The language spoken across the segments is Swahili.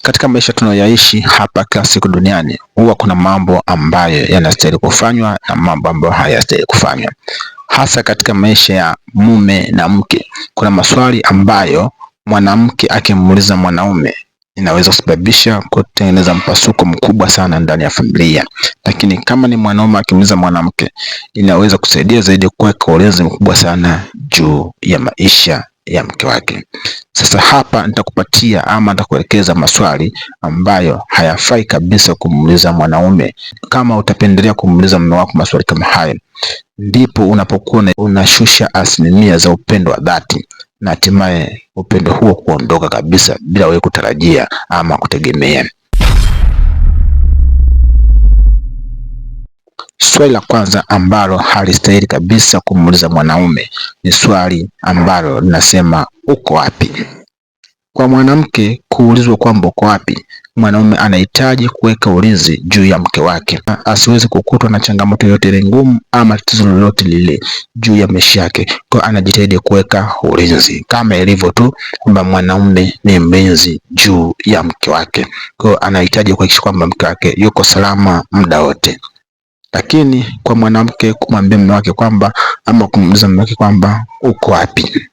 Katika maisha tunayoishi hapa kila siku duniani, huwa kuna mambo ambayo yanastahili kufanywa na mambo ambayo hayastahili kufanywa. Hasa katika maisha ya mume na mke, kuna maswali ambayo mwanamke akimuuliza mwanaume inaweza kusababisha kutengeneza mpasuko mkubwa sana ndani ya familia, lakini kama ni mwanaume akimuuliza mwanamke, inaweza kusaidia zaidi kuweka ulinzi mkubwa sana juu ya maisha ya mke wake. Sasa hapa nitakupatia ama nitakuelekeza maswali ambayo hayafai kabisa kumuuliza mwanaume. Kama utapendelea kumuuliza mume wako maswali kama hayo, ndipo unapokuwa unashusha asilimia za upendo wa dhati na hatimaye upendo huo kuondoka kabisa bila wewe kutarajia ama kutegemea. Swali la kwanza ambalo halistahili kabisa kumuuliza mwanaume ni swali ambalo linasema uko wapi? Kwa mwanamke kuulizwa kwamba uko wapi, mwanaume anahitaji kuweka ulinzi juu ya mke wake, asiwezi kukutwa na changamoto yoyote ile ngumu ama tatizo lolote lile juu ya maisha yake. Kwa anajitahidi kuweka ulinzi kama ilivyo tu kwamba mwanaume ni mlinzi juu ya mke wake. Kwa anahitaji kuhakikisha kwamba mke wake yuko salama muda wote. Lakini kwa mwanamke kumwambia mume wake kwamba ama kumuuliza mume wake kwamba uko wapi,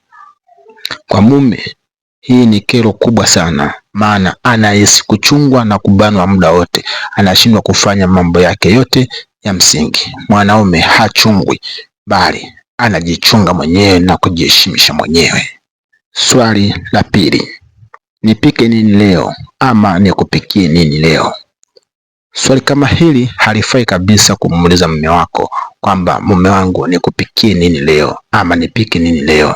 kwa mume hii ni kero kubwa sana, maana anahisi kuchungwa na kubanwa muda wote, anashindwa kufanya mambo yake yote ya msingi. Mwanaume hachungwi, bali anajichunga mwenyewe na kujiheshimisha mwenyewe. Swali la pili, nipike nini leo ama nikupikie nini leo? Swali kama hili halifai kabisa kumuuliza mume wako kwamba mume wangu nikupikie nini leo ama nipike nini leo.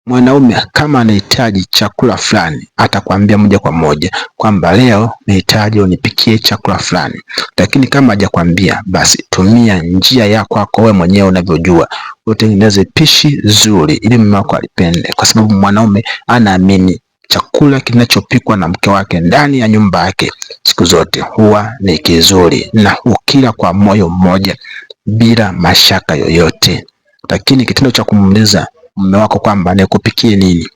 Mwanaume kama anahitaji chakula fulani atakwambia moja kwa moja kwamba leo nahitaji unipikie chakula fulani. Lakini kama hajakwambia, basi tumia njia yako wewe mwenyewe unavyojua, utengeneze pishi zuri ili mume wako alipende, kwa sababu mwanaume anaamini chakula kinachopikwa na mke wake ndani ya nyumba yake siku zote huwa ni kizuri na ukila kwa moyo mmoja bila mashaka yoyote. Lakini kitendo cha kumuuliza mume wako kwamba nikupikie nini,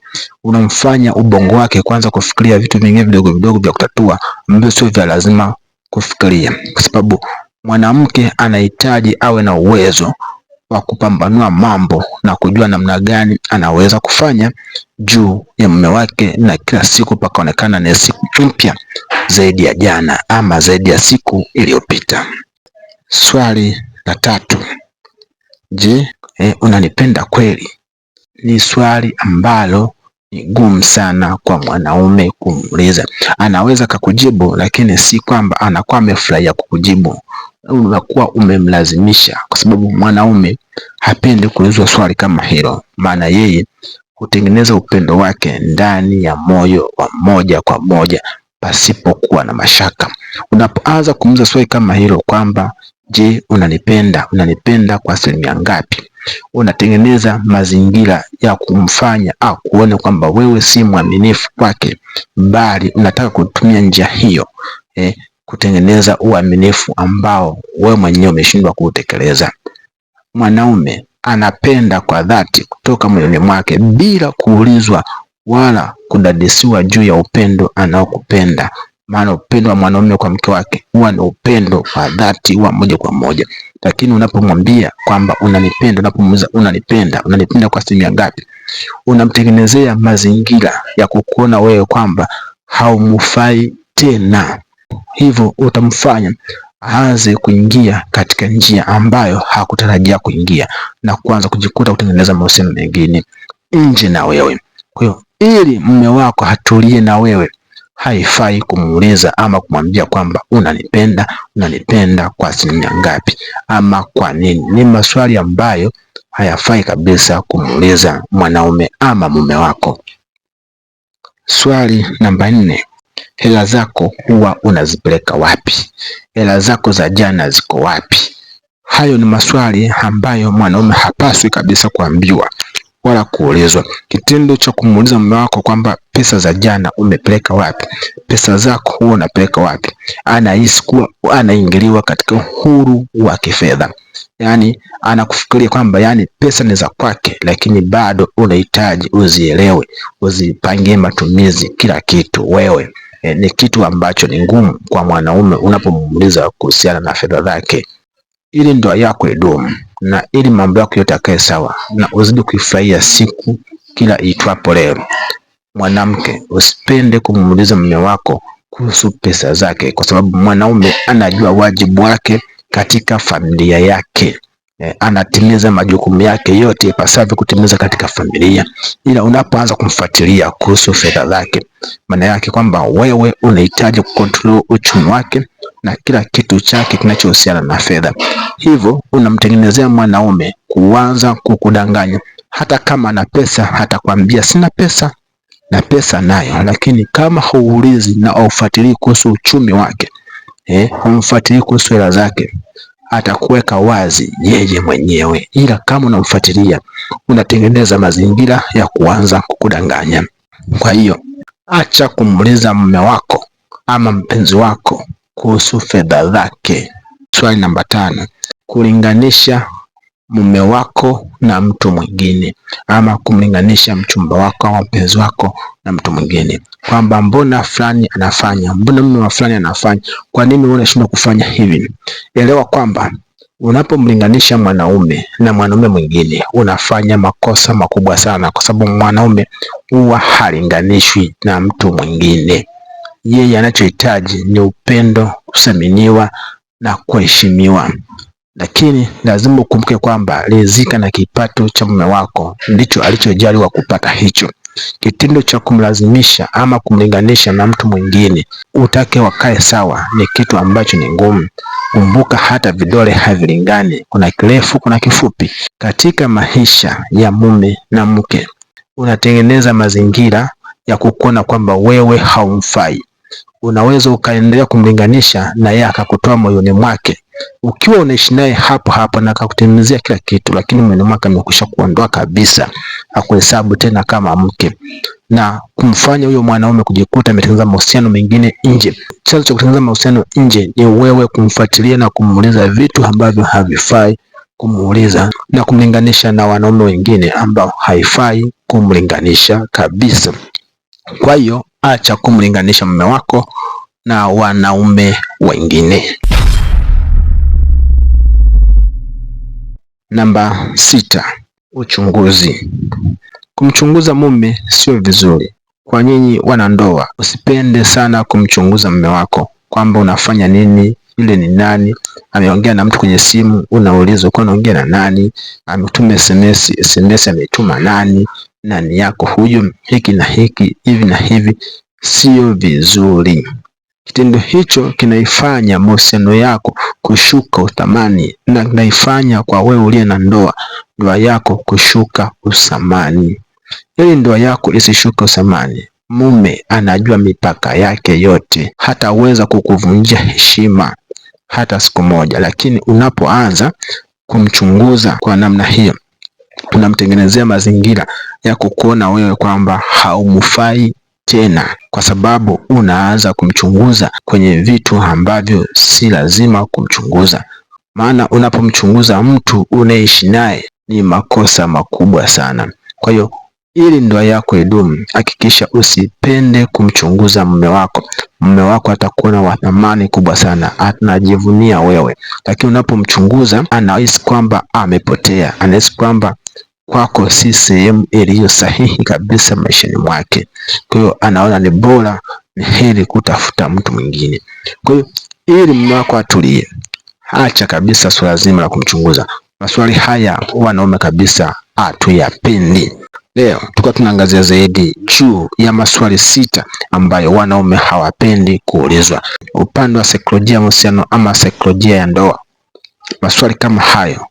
unamfanya ubongo wake kwanza kufikiria vitu vingine vidogo vidogo vya kutatua ambavyo sio vya lazima kufikiria, kwa sababu mwanamke anahitaji awe na uwezo wa kupambanua mambo na kujua namna gani anaweza kufanya juu ya mume wake, na kila siku pakaonekana ni siku mpya zaidi ya jana ama zaidi ya siku iliyopita. Swali la tatu, je, unanipenda kweli? Ni swali ambalo ni gumu sana kwa mwanaume kumuuliza. Anaweza kukujibu, lakini si kwamba anakuwa amefurahia kukujibu, unakuwa umemlazimisha, kwa sababu mwanaume hapendi kuulizwa swali kama hilo, maana yeye hutengeneza upendo wake ndani ya moyo wa moja kwa moja pasipokuwa na mashaka. Unapoanza kumuuliza swali kama hilo kwamba je, unanipenda kwa asilimia ngapi, unatengeneza mazingira ya kumfanya kuone kwamba wewe si mwaminifu kwake, bali unataka kutumia njia hiyo kutengeneza uaminifu ambao wewe mwenyewe umeshindwa kuutekeleza. Mwanaume anapenda kwa dhati kutoka moyoni mwake bila kuulizwa wala kudadisiwa juu ya upendo anaokupenda, maana upendo wa mwanaume kwa mke wake huwa ni upendo wa dhati wa moja kwa moja. Lakini unapomwambia kwamba unanipenda, unapomuuliza unanipenda kwa asilimia ngapi, unamtengenezea mazingira ya kukuona wewe kwamba haumufai tena. Hivyo utamfanya aanze kuingia katika njia ambayo hakutarajia kuingia na kuanza kujikuta kutengeneza mahusiano mengine nje na wewe. Kwa hiyo ili mume wako hatulie na wewe, haifai kumuuliza ama kumwambia kwamba unanipenda kwa asilimia ngapi ama kwa nini. Ni maswali ambayo hayafai kabisa kumuuliza mwanaume ama mume wako. Swali namba 4, hela zako huwa unazipeleka wapi? Hela zako za jana ziko wapi? Hayo ni maswali ambayo mwanaume hapaswi kabisa kuambiwa wala kuulizwa. Kitendo cha kumuuliza mume wako kwamba pesa za jana umepeleka wapi, pesa zako huwa unapeleka wapi, anahisi kuwa anaingiliwa katika uhuru wa kifedha. Yani anakufikiria kwamba pesa ni za kwake, lakini bado unahitaji uzielewe, uzipangie matumizi, kila kitu wewe. ni kitu ambacho ni ngumu kwa mwanaume unapomuuliza kuhusiana na fedha zake. Ili ndoa yako idumu na ili mambo yako yote yakae sawa na uzidi kuifurahia siku kila iitwapo leo, mwanamke usipende kumuuliza mume wako kuhusu pesa zake, kwa sababu mwanaume anajua wajibu wake katika familia yake. Anatimiza majukumu yake yote ipasavyo kutimiza katika familia, ila unapoanza kumfuatilia kuhusu fedha zake, maana yake kwamba wewe unahitaji kukontrol uchumi wake na kila kitu chake kinachohusiana na fedha. Hivyo unamtengenezea mwanaume kuanza kukudanganya. Hata kama ana pesa hatakwambia sina pesa, na pesa nayo, lakini kama hauulizi na haufuatilii kuhusu uchumi wake, humfuatilii kuhusu hela zake, atakuweka wazi yeye mwenyewe. Ila kama unamfuatilia, unatengeneza mazingira ya kuanza kukudanganya. Kwa hiyo acha kumuuliza mume wako ama mpenzi wako kuhusu fedha zake. Swali namba 5, kulinganisha mume wako na mtu mwingine, ama kumlinganisha mchumba wako au mpenzi wako na mtu mwingine, kwamba mbona fulani anafanya, mbona mume wa fulani anafanya, kwa nini wewe unashindwa kufanya hivi? Elewa kwamba unapomlinganisha mwanaume na mwanaume mwingine unafanya makosa makubwa sana, kwa sababu mwanaume huwa halinganishwi na mtu mwingine. Yeye anachohitaji ni upendo, kuthaminiwa na kuheshimiwa. Lakini lazima ukumbuke kwamba rizika na kipato cha mume wako ndicho alichojaliwa kupata hicho. Kitendo cha kumlazimisha ama kumlinganisha na mtu mwingine utake wakae sawa ni kitu ambacho ni ngumu. Kumbuka hata vidole havilingani, kuna kirefu, kuna kifupi. Katika maisha ya mume na mke unatengeneza mazingira ya kukuona kwamba wewe haumfai. Unaweza ukaendelea kumlinganisha na yeye akakutoa moyoni mwake, ukiwa unaishi naye hapo hapo na akakutimizia kila kitu, lakini moyoni mwake amekwisha kuondoa kabisa, hakuhesabu tena kama mke, na kumfanya huyo mwanaume kujikuta ametengeneza mahusiano mengine nje. Chanzo cha kutengeneza mahusiano nje ni wewe kumfuatilia na kumuuliza vitu ambavyo havifai kumuuliza, na kumlinganisha na wanaume wengine ambao haifai kumlinganisha kabisa. Kwa hiyo acha kumlinganisha mume wako na wanaume wengine. Namba 6, uchunguzi. Kumchunguza mume sio vizuri. Kwa nyinyi wanandoa, usipende sana kumchunguza mume wako kwamba unafanya nini, yule ni nani, ameongea na mtu kwenye simu, unaulizwa kwa unaongea na nani, ametuma SMS ametuma nani yako huyu, hiki na hiki, hivi na hivi. Sio vizuri. Kitendo hicho kinaifanya mahusiano yako kushuka uthamani, na kinaifanya kwa wewe uliye na ndoa yako kushuka uthamani. Ili ndoa yako isishuke uthamani, mume anajua mipaka yake yote, hataweza kukuvunjia heshima hata siku moja. Lakini unapoanza kumchunguza kwa namna hiyo, unamtengenezea mazingira ya kukuona wewe kwamba haumfai tena, kwa sababu unaanza kumchunguza kwenye vitu ambavyo si lazima kumchunguza. Maana unapomchunguza mtu unaishi naye ni makosa makubwa sana. Kwa hiyo ili ndoa yako idumu, hakikisha usipende kumchunguza mume wako. Mume wako atakuona wa thamani kubwa sana, anajivunia wewe, lakini unapomchunguza anahisi kwamba amepotea, anahisi kwamba kwako si sehemu iliyo sahihi kabisa maishani mwake. Kwa hiyo anaona ni bora, ni heri kutafuta mtu mwingine. Kwa hiyo ili mume wako atulie, acha kabisa swala zima la kumchunguza. Maswali haya wanaume kabisa hatuyapendi. Leo tuko tunaangazia zaidi juu ya maswali 6 ambayo wanaume hawapendi kuulizwa. Upande wa saikolojia ya mahusiano ama saikolojia ya ndoa, maswali kama hayo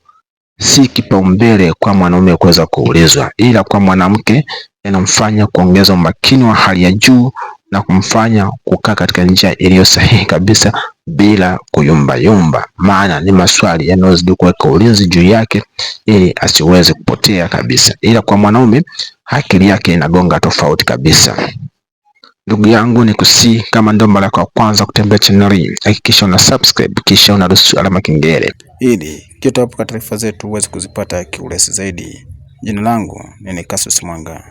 si kipaumbele kwa mwanaume kuweza kuulizwa, ila kwa mwanamke yanamfanya kuongeza umakini wa hali ya juu na kumfanya kukaa katika njia iliyo sahihi kabisa bila kuyumbayumba. Maana ni maswali yanayozidi kuweka ulinzi juu yake ili asiweze kupotea kabisa, ila kwa mwanaume akili yake inagonga tofauti kabisa. Ndugu yangu, ni kusi kama ndio mara yako ya kwanza kutembea channel hii, hakikisha una subscribe kisha unaruhusu alama kengele ili kitu hapo kwa taarifa zetu uweze kuzipata kiurahisi zaidi. Jina langu ni Cassius Mwanga.